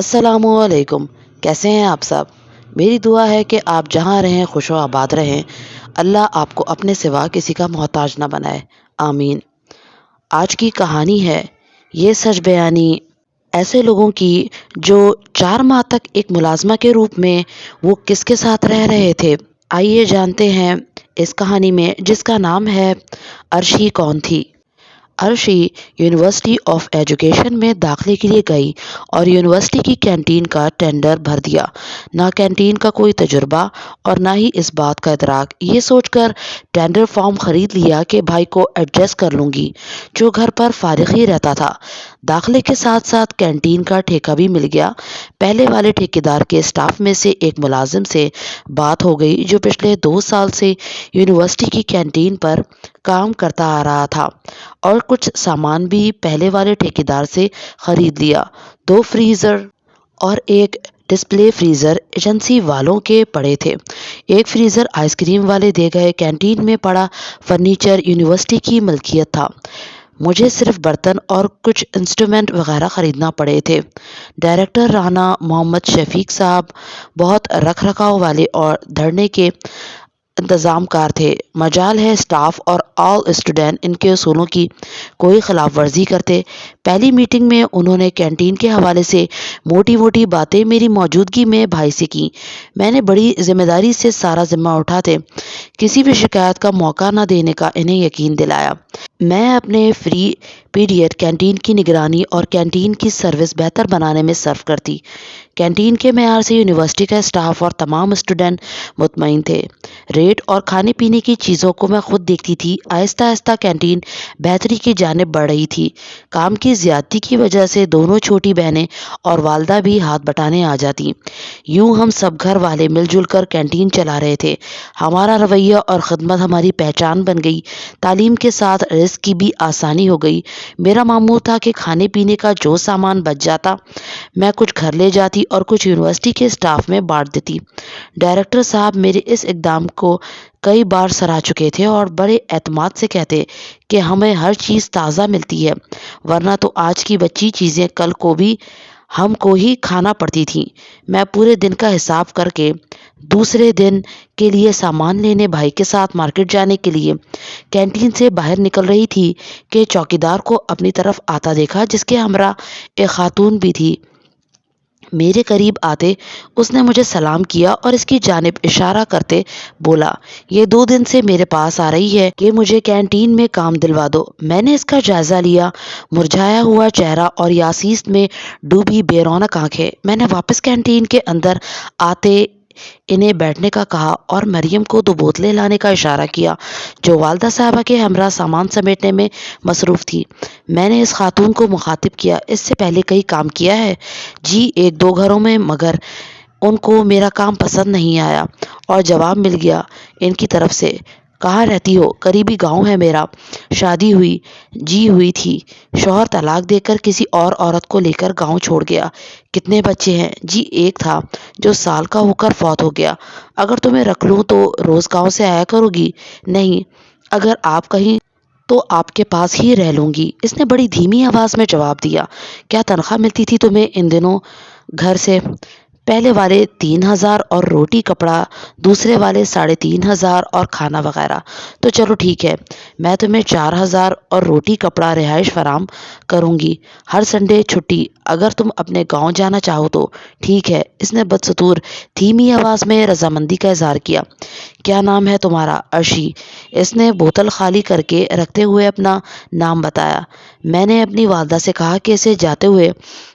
السلام علیکم، کیسے ہیں آپ سب؟ میری دعا ہے کہ آپ جہاں رہیں خوش و آباد رہیں۔ اللہ آپ کو اپنے سوا کسی کا محتاج نہ بنائے، آمین۔ آج کی کہانی ہے یہ سچ بیانی ایسے لوگوں کی جو 4 ماہ تک ایک ملازمہ کے روپ میں وہ کس کے ساتھ رہ رہے تھے۔ آئیے جانتے ہیں اس کہانی میں، جس کا نام ہے عرشی کون تھی۔ عرشی یونیورسٹی آف ایجوکیشن میں داخلے کے لیے گئی اور یونیورسٹی کی کینٹین کا ٹینڈر بھر دیا۔ نہ کینٹین کا کوئی تجربہ اور نہ ہی اس بات کا ادراک، یہ سوچ کر ٹینڈر فارم خرید لیا کہ بھائی کو ایڈجسٹ کر لوں گی، جو گھر پر فارغ ہی رہتا تھا۔ داخلے کے ساتھ ساتھ کینٹین کا ٹھیکہ بھی مل گیا۔ پہلے والے ٹھیکیدار کے اسٹاف میں سے ایک ملازم سے بات ہو گئی جو پچھلے 2 سال سے یونیورسٹی کی کینٹین پر کام کرتا آ رہا تھا، اور کچھ سامان بھی پہلے والے ٹھیکیدار سے خرید لیا۔ 2 فریزر اور ایک ڈسپلے فریزر ایجنسی والوں کے پڑے تھے۔ ایک فریزر آئس کریم والے دے گئے۔ کینٹین میں پڑا فرنیچر یونیورسٹی کی ملکیت تھا۔ مجھے صرف برتن اور کچھ انسٹرومنٹ وغیرہ خریدنا پڑے تھے۔ ڈائریکٹر رانا محمد شفیق صاحب بہت رکھ رکھاؤ والے اور دھڑنے کے انتظام کار تھے۔ مجال ہے اسٹاف اور آل اسٹوڈنٹ ان کے اصولوں کی کوئی خلاف ورزی کرتے۔ پہلی میٹنگ میں انہوں نے کینٹین کے حوالے سے موٹی موٹی باتیں میری موجودگی میں بھائی سے کی۔ میں نے بڑی ذمہ داری سے سارا ذمہ اٹھاتے کسی بھی شکایت کا موقع نہ دینے کا انہیں یقین دلایا۔ میں اپنے فری پیریڈ کینٹین کی نگرانی اور کینٹین کی سروس بہتر بنانے میں صرف کرتی۔ کینٹین کے معیار سے یونیورسٹی کا اسٹاف اور تمام اسٹوڈنٹ مطمئن تھے۔ ریٹ اور کھانے پینے کی چیزوں کو میں خود دیکھتی تھی۔ آہستہ آہستہ کینٹین بہتری کی جانب بڑھ رہی تھی۔ کام کی زیادتی کی وجہ سے دونوں چھوٹی بہنیں اور والدہ بھی ہاتھ بٹانے آ جاتی۔ یوں ہم سب گھر والے مل جل کر کینٹین چلا رہے تھے۔ ہمارا رویہ اور خدمت ہماری پہچان بن گئی۔ تعلیم کے ساتھ رزق کی بھی آسانی ہو گئی۔ میرا معمول تھا کہ کھانے پینے کا جو سامان بچ جاتا میں کچھ گھر لے جاتی اور کچھ یونیورسٹی کے اسٹاف میں بانٹ دیتی۔ ڈائریکٹر صاحب میرے اس اقدام کو کئی بار سراہ چکے تھے اور بڑے اعتماد سے کہتے کہ ہمیں ہر چیز تازہ ملتی ہے، ورنہ تو آج کی بچی چیزیں کل کو بھی ہم کو ہی کھانا پڑتی تھیں۔ میں پورے دن کا حساب کر کے دوسرے دن کے لیے سامان لینے بھائی کے ساتھ مارکیٹ جانے کے لیے کینٹین سے باہر نکل رہی تھی کہ چوکیدار کو اپنی طرف آتا دیکھا، جس کے ہمراہ ایک خاتون بھی تھی۔ میرے قریب آتے اس نے مجھے سلام کیا اور اس کی جانب اشارہ کرتے بولا، یہ 2 دن سے میرے پاس آ رہی ہے کہ مجھے کینٹین میں کام دلوا دو۔ میں نے اس کا جائزہ لیا۔ مرجھایا ہوا چہرہ اور یاسیس میں ڈوبی بے رونق آنکھیں۔ میں نے واپس کینٹین کے اندر آتے انہیں بیٹھنے کا کہا اور مریم کو 2 بوتلیں لانے کا اشارہ کیا، جو والدہ صاحبہ کے ہمراہ سامان سمیٹنے میں مصروف تھی۔ میں نے اس خاتون کو مخاطب کیا، اس سے پہلے کہیں کام کیا ہے؟ جی 1-2 گھروں میں، مگر ان کو میرا کام پسند نہیں آیا۔ اور جواب مل گیا ان کی طرف سے، کہاں رہتی ہو؟ قریبی گاؤں ہے میرا۔ شادی ہوئی؟ جی ہوئی تھی، شوہر طلاق دے کر کسی اور عورت کو لے کر گاؤں چھوڑ گیا۔ کتنے بچے ہیں؟ جی 1 تھا جو سال کا ہو کر فوت ہو گیا۔ اگر تمہیں رکھ لوں تو روز گاؤں سے آیا کرو گی؟ نہیں، اگر آپ کہیں تو آپ کے پاس ہی رہ لوں گی۔ اس نے بڑی دھیمی آواز میں جواب دیا، کیا تنخواہ ملتی تھی تمہیں ان دنوں گھر سے؟ پہلے والے 3,000 اور روٹی کپڑا، دوسرے والے 3,500 اور کھانا وغیرہ۔ تو چلو ٹھیک ہے، میں تمہیں 4,000 اور روٹی کپڑا رہائش فراہم کروں گی، ہر سنڈے چھٹی، اگر تم اپنے گاؤں جانا چاہو تو۔ ٹھیک ہے، اس نے بدستور دھیمی آواز میں رضامندی کا اظہار کیا۔ کیا نام ہے تمہارا؟ عرشی۔ اس نے بوتل خالی کر کے رکھتے ہوئے اپنا نام بتایا۔ میں نے اپنی والدہ سے کہا کہ اسے جاتے ہوئے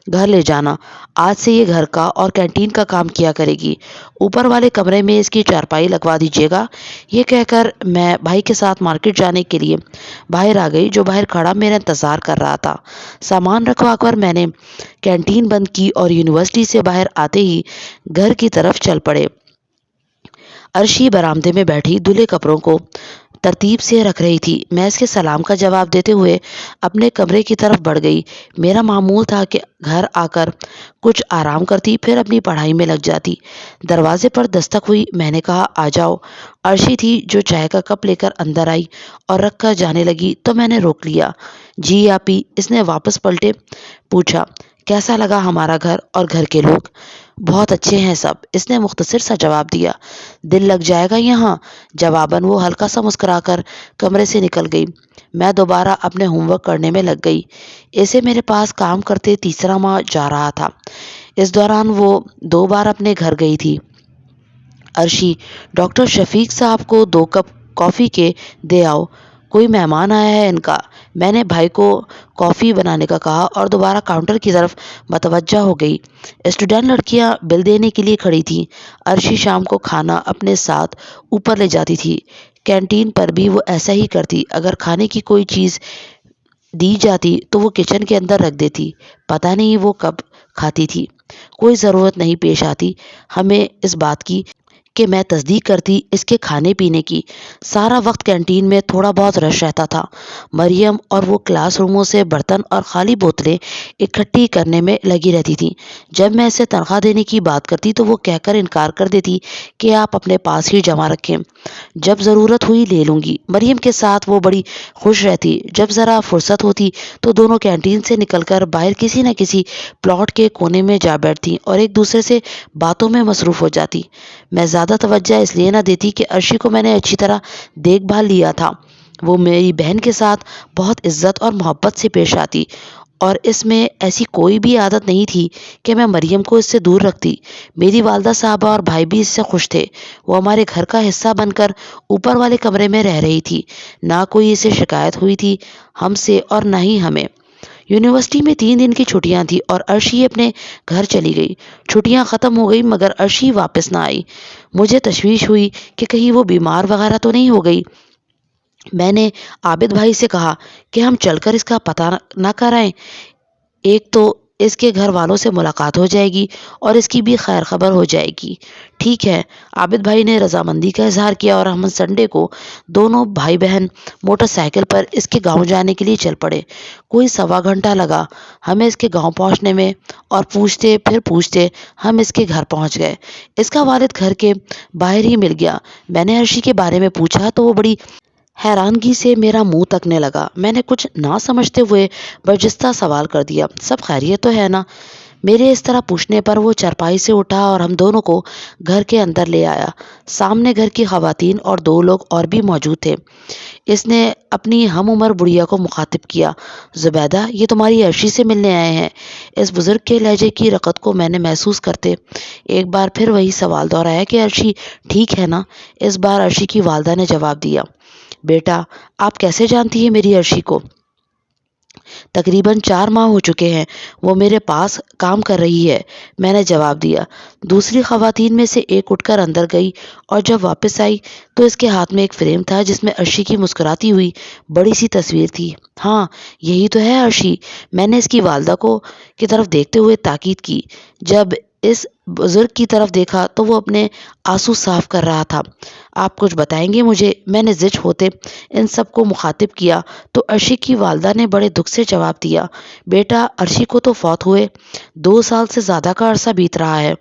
گھر لے جانا، آج سے یہ گھر کا اور کینٹین کا کام کیا کرے گی۔ اوپر والے کمرے میں اس کی چارپائی لگوا دیجیے گا۔ یہ کہہ کر میں بھائی کے ساتھ مارکیٹ جانے کے لیے باہر آ گئی، جو باہر کھڑا میرا انتظار کر رہا تھا۔ سامان رکھوا کر میں نے کینٹین بند کی اور یونیورسٹی سے باہر آتے ہی گھر کی طرف چل پڑے۔ عرشی برآمدے میں بیٹھی دھلے کپڑوں کو ترتیب سے رکھ رہی تھی۔ میں اس کے سلام کا جواب دیتے ہوئے اپنے کمرے کی طرف بڑھ گئی۔ میرا معمول تھا کہ گھر آ کر کچھ آرام کرتی، پھر اپنی پڑھائی میں لگ جاتی۔ دروازے پر دستک ہوئی، میں نے کہا، آ جاؤ۔ عرشی تھی جو چائے کا کپ لے کر اندر آئی اور رکھ کر جانے لگی تو میں نے روک لیا۔ جی آپی۔ اس نے واپس پلٹے پوچھا، کیسا لگا ہمارا گھر اور گھر کے لوگ؟ بہت اچھے ہیں سب، اس نے مختصر سا جواب دیا۔ دل لگ جائے گا یہاں؟ جواباً وہ ہلکا سا مسکرا کر کمرے سے نکل گئی۔ میں دوبارہ اپنے ہوم ورک کرنے میں لگ گئی۔ اسے میرے پاس کام کرتے تیسرا ماہ جا رہا تھا۔ اس دوران وہ 2 بار اپنے گھر گئی تھی۔ عرشی، ڈاکٹر شفیق صاحب کو 2 کپ کافی کے دے آؤ، کوئی مہمان آیا ہے ان کا۔ میں نے بھائی کو کافی بنانے کا کہا اور دوبارہ کاؤنٹر کی طرف متوجہ ہو گئی۔ اسٹوڈنٹ لڑکیاں بل دینے کے لیے کھڑی تھیں۔ عرشی شام کو کھانا اپنے ساتھ اوپر لے جاتی تھی۔ کینٹین پر بھی وہ ایسا ہی کرتی۔ اگر کھانے کی کوئی چیز دی جاتی تو وہ کچن کے اندر رکھ دیتی۔ پتہ نہیں وہ کب کھاتی تھی۔ کوئی ضرورت نہیں پیش آتی ہمیں اس بات کی کہ میں تصدیق کرتی اس کے کھانے پینے کی۔ سارا وقت کینٹین میں تھوڑا بہت رش رہتا تھا۔ مریم اور وہ کلاس روموں سے برتن اور خالی بوتلیں اکٹھی کرنے میں لگی رہتی تھیں۔ جب میں اسے تنخواہ دینے کی بات کرتی تو وہ کہہ کر انکار کر دیتی کہ آپ اپنے پاس ہی جمع رکھیں، جب ضرورت ہوئی لے لوں گی۔ مریم کے ساتھ وہ بڑی خوش رہتی۔ جب ذرا فرصت ہوتی تو دونوں کینٹین سے نکل کر باہر کسی نہ کسی پلاٹ کے کونے میں جا بیٹھتی اور ایک دوسرے سے باتوں میں مصروف ہو جاتی۔ میں زیادہ توجہ اس لیے نہ دیتی کہ عرشی کو میں نے اچھی طرح دیکھ بھال لیا تھا۔ وہ میری بہن کے ساتھ بہت عزت اور محبت سے پیش آتی اور اس میں ایسی کوئی بھی عادت نہیں تھی کہ میں مریم کو اس سے دور رکھتی۔ میری والدہ صاحبہ اور بھائی بھی اس سے خوش تھے۔ وہ ہمارے گھر کا حصہ بن کر اوپر والے کمرے میں رہ رہی تھی۔ نہ کوئی اسے شکایت ہوئی تھی ہم سے اور نہ ہی ہمیں۔ یونیورسٹی میں 3 دن کی چھٹیاں تھیں اور عرشی اپنے گھر چلی گئی۔ چھٹیاں ختم ہو گئی مگر عرشی واپس نہ آئی۔ مجھے تشویش ہوئی کہ کہیں وہ بیمار وغیرہ تو نہیں ہو گئی۔ میں نے عابد بھائی سے کہا کہ ہم چل کر اس کا پتہ نہ کر آئیں، ایک تو اس کے گھر والوں سے ملاقات ہو جائے گی اور اس کی بھی خیر خبر ہو جائے گی۔ ٹھیک ہے، عابد بھائی نے رضامندی کا اظہار کیا اور ہم سنڈے کو دونوں بھائی بہن موٹر سائیکل پر اس کے گاؤں جانے کے لیے چل پڑے۔ کوئی 1.25 گھنٹہ لگا ہمیں اس کے گاؤں پہنچنے میں اور پوچھتے پھر پوچھتے ہم اس کے گھر پہنچ گئے۔ اس کا والد گھر کے باہر ہی مل گیا۔ میں نے عرشی کے بارے میں پوچھا تو وہ بڑی حیرانگی سے میرا منہ تکنے لگا۔ میں نے کچھ نہ سمجھتے ہوئے برجستہ سوال کر دیا، سب خیریت تو ہے نا؟ میرے اس طرح پوچھنے پر وہ چارپائی سے اٹھا اور ہم دونوں کو گھر کے اندر لے آیا۔ سامنے گھر کی خواتین اور 2 لوگ اور بھی موجود تھے۔ اس نے اپنی ہم عمر بڑھیا کو مخاطب کیا، زبیدہ یہ تمہاری عرشی سے ملنے آئے ہیں۔ اس بزرگ کے لہجے کی رقت کو میں نے محسوس کرتے ایک بار پھر وہی سوال دہرایا کہ عرشی ٹھیک ہے نا؟ اس بار عرشی کی والدہ نے جواب دیا، بیٹا آپ کیسے جانتی ہیں میری عرشی کو؟ تقریباً 4 ماہ ہو چکے ہیں وہ میرے پاس کام کر رہی ہے، میں نے جواب دیا۔ دوسری خواتین میں سے ایک اٹھ کر اندر گئی اور جب واپس آئی تو اس کے ہاتھ میں ایک فریم تھا جس میں عرشی کی مسکراتی ہوئی بڑی سی تصویر تھی۔ ہاں یہی تو ہے عرشی، میں نے اس کی والدہ کی طرف دیکھتے ہوئے تاکید کی۔ جب اس بزرگ کی طرف دیکھا تو وہ اپنے آنسو صاف کر رہا تھا۔ آپ کچھ بتائیں گے مجھے؟ میں نے زچ ہوتے ان سب کو مخاطب کیا تو عرشی کی والدہ نے بڑے دکھ سے جواب دیا، بیٹا عرشی کو تو فوت ہوئے 2 سال سے زیادہ کا عرصہ بیت رہا ہے۔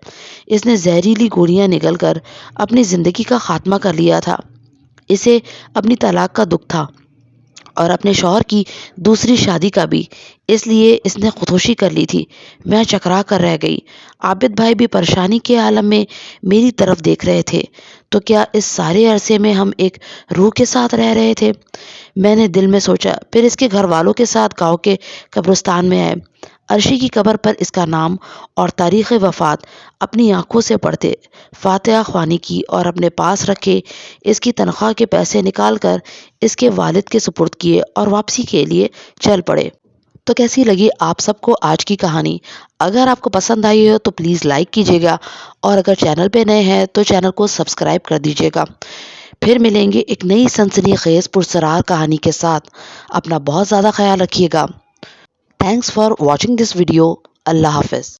اس نے زہریلی گولیاں نگل کر اپنی زندگی کا خاتمہ کر لیا تھا۔ اسے اپنی طلاق کا دکھ تھا اور اپنے شوہر کی دوسری شادی کا بھی، اس لیے اس نے خودکشی کر لی تھی۔ میں چکرا کر رہ گئی۔ عابد بھائی بھی پریشانی کے عالم میں میری طرف دیکھ رہے تھے۔ تو کیا اس سارے عرصے میں ہم ایک روح کے ساتھ رہ رہے تھے؟ میں نے دل میں سوچا، پھر اس کے گھر والوں کے ساتھ گاؤں کے قبرستان میں آئے۔ عرشی کی قبر پر اس کا نام اور تاریخ وفات اپنی آنکھوں سے پڑھتے، فاتحہ خوانی کی اور اپنے پاس رکھے اس کی تنخواہ کے پیسے نکال کر اس کے والد کے سپرد کیے اور واپسی کے لیے چل پڑے۔ تو کیسی لگی آپ سب کو آج کی کہانی؟ اگر آپ کو پسند آئی ہو تو پلیز لائک کیجیے گا اور اگر چینل پہ نئے ہیں تو چینل کو سبسکرائب کر دیجیے گا۔ پھر ملیں گے ایک نئی سنسنی خیز پرسرار کہانی کے ساتھ۔ اپنا بہت زیادہ خیال رکھیے گا۔ Thanks for watching this video. اللہ حافظ۔